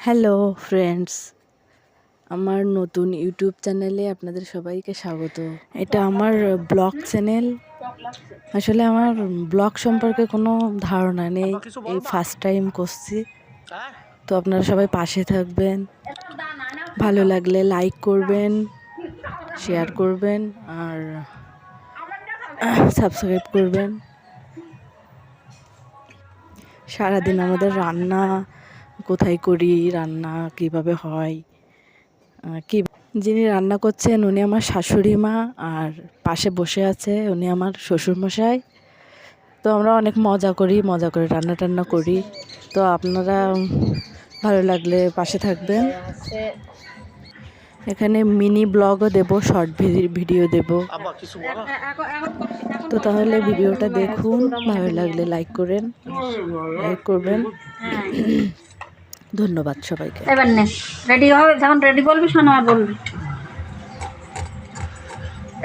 Hello friends, আমার নতুন YouTube চ্যানেলে আপনাদের সবাইকে স্বাগত। এটা আমার ব্লগ চ্যানেল। আসলে আমার ব্লগ সম্পর্কে কোনো ধারণা নেই, এই ফার্স্ট টাইম করছি। তো আপনারা সবাই পাশে থাকবেন, ভালো লাগলে লাইক করবেন, শেয়ার করবেন আর সাবস্ক্রাইব করবেন। সারাদিন আমাদের রান্না কোথায় করি, রান্না কিভাবে হয়, কি যিনি রান্না করছেন উনি আমার শাশুড়ি মা, আর পাশে বসে আছে উনি আমার শ্বশুরমশাই। তো আমরা অনেক মজা করে রান্না টান্না করি। তো আপনারা ভালো লাগলে পাশে থাকবেন। এখানে মিনি ব্লগও দেব, শর্ট ভিডিও দেব। তো তাহলে ভিডিওটা দেখুন, ভালো লাগলে লাইক করবেন। ধন্যবাদ সবাইকে। এবার নে রেডি হবে, যখন রেডি বলবি শোনো আর বলবি,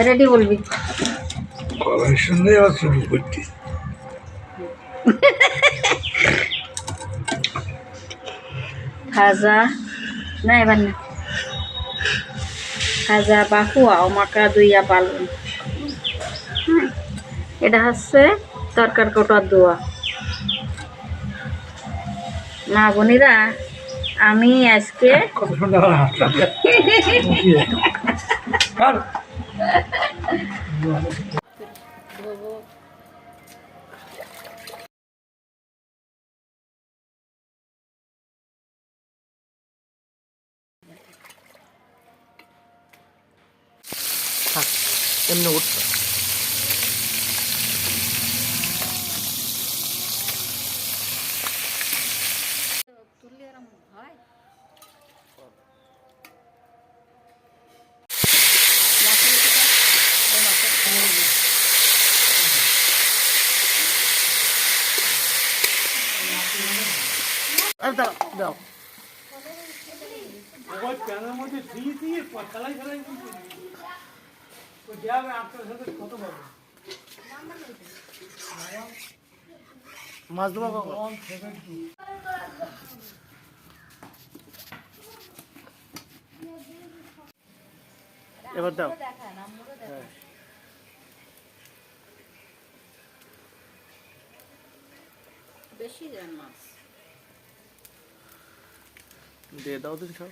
রেডি বলবি। শুনে আবার শুরু করছি। খাজা না, এবার না, খাজা বাহুয়া ও মাকা দুইয়া পালন। এটা হচ্ছে তরকার কোটার দোয়া। মা বোনেরা, আমি আজকে এমনি উঠছে। দাও মাছ দেবো কখন? এবার দাও। বেশি দেন মাছ দিয়ে দাও দিন সব।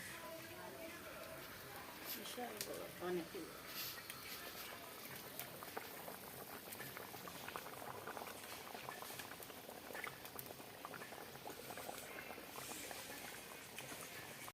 অনেক